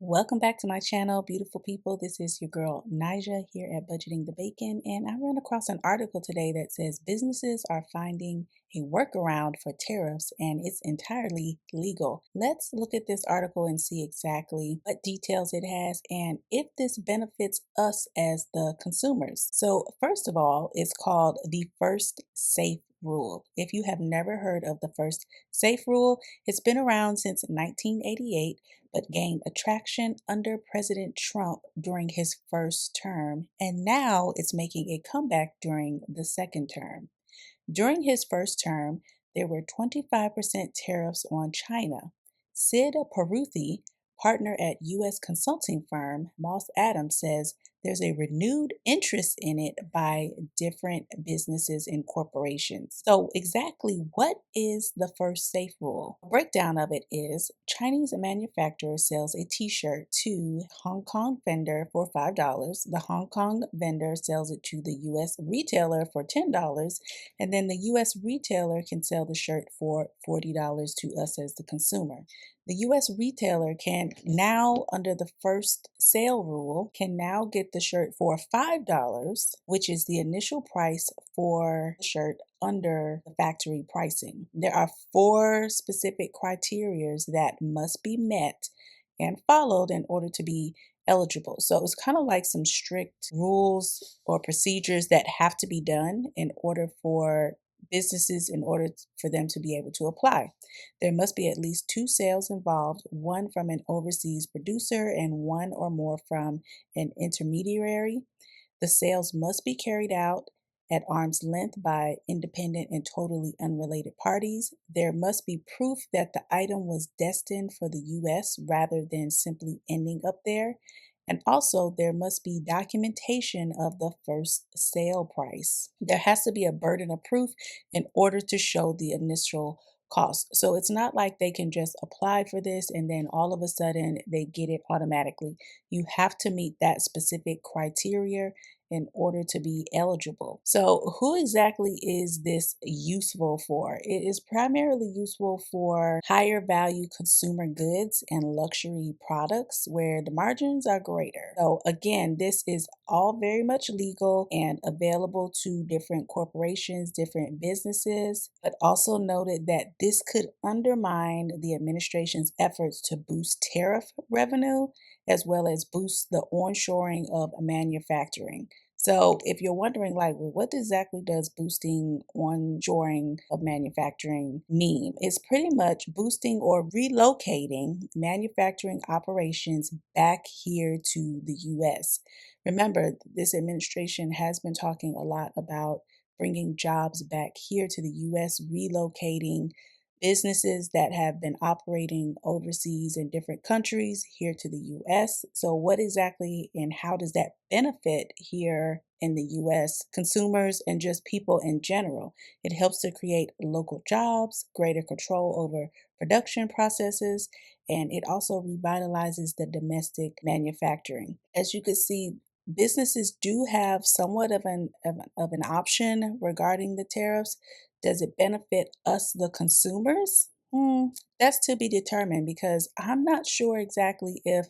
Welcome back to my channel, beautiful people. This is your girl Nija here at Budgeting the Bacon, and I ran across an article today that says businesses are finding a workaround for tariffs and it's entirely legal. Let's look at this article and see exactly what details it has and if this benefits us as the consumers. So, first of all, it's called the First Safe Rule. If you have never heard of the First Safe Rule, it's been around since 1988 but gained attraction under President Trump during his first term, and now it's making a comeback during the second term. During his first term, there were 25% tariffs on China. Sid Paruthi, partner at U.S. consulting firm Moss Adams, says there's a renewed interest in it by different businesses and corporations. So, exactly what is the First Safe Rule? A breakdown of it is Chinese manufacturer sells a t shirt to Hong Kong vendor for $5. The Hong Kong vendor sells it to the U.S. retailer for $10. And then the US retailer can sell the shirt for $40 to us as the consumer. The US retailer can now, under the first sale rule, can now get the shirt for $5, which is the initial price for the shirt under the factory pricing. There are 4 specific criterias that must be met and followed in order to be eligible. So it's kind of like some strict rules or procedures that have to be done in order for businesses, in order for them to be able to apply. There must be at least 2 sales involved, one from an overseas producer and one or more from an intermediary. The sales must be carried out at arm's length by independent and totally unrelated parties. There must be proof that the item was destined for the U.S. rather than simply ending up there. And also, there must be documentation of the first sale price. There has to be a burden of proof in order to show the initial cost. So it's not like they can just apply for this and then all of a sudden they get it automatically. You have to meet that specific criteria in order to be eligible. So, who exactly is this useful for? It is primarily useful for higher value consumer goods and luxury products where the margins are greater. So, again, this is all very much legal and available to different corporations, different businesses, but also noted that this could undermine the administration's efforts to boost tariff revenue as well as boost the onshoring of manufacturing. So if you're wondering, like, well, what exactly does boosting onshoring of manufacturing mean? It's pretty much boosting or relocating manufacturing operations back here to the U.S. Remember, this administration has been talking a lot about bringing jobs back here to the U.S., relocating businesses that have been operating overseas in different countries here to the US. So, what exactly and how does that benefit here in the US consumers and just people in general? It helps to create local jobs, greater control over production processes, and it also revitalizes the domestic manufacturing. As you can see, businesses do have somewhat of an option regarding the tariffs. Does it benefit us, the consumers? That's to be determined because I'm not sure exactly if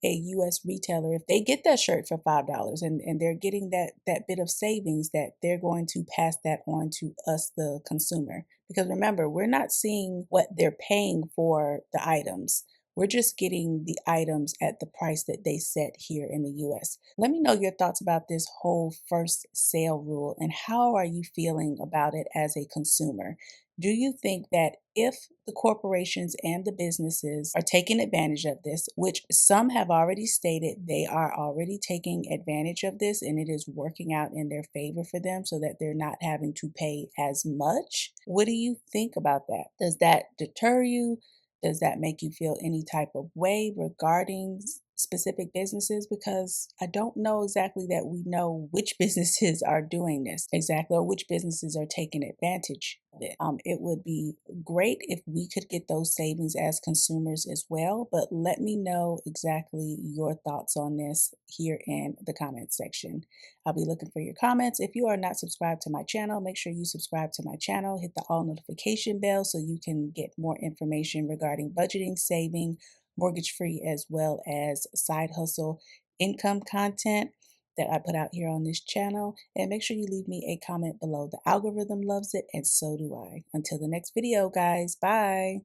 a US retailer, if they get that shirt for $5 and they're getting that bit of savings, that they're going to pass that on to us, the consumer. Because remember, we're not seeing what they're paying for the items. We're just getting the items at the price that they set here in the US. Let me know your thoughts about this whole first sale rule and how are you feeling about it as a consumer? Do you think that if the corporations and the businesses are taking advantage of this, which some have already stated they are already taking advantage of this and it is working out in their favor for them so that they're not having to pay as much? What do you think about that? Does that deter you? Does that make you feel any type of way regarding specific businesses? Because I don't know exactly that we know which businesses are doing this exactly or which businesses are taking advantage of it. It would be great if we could get those savings as consumers as well, but let me know exactly your thoughts on this here in the comment section. I'll be looking for your comments. If you are not subscribed to my channel, make sure you subscribe to my channel, hit the all notification bell so you can get more information regarding budgeting, saving, mortgage free as well as side hustle income content that I put out here on this channel. And make sure you leave me a comment below. The algorithm loves it, and so do I. Until the next video, guys. Bye.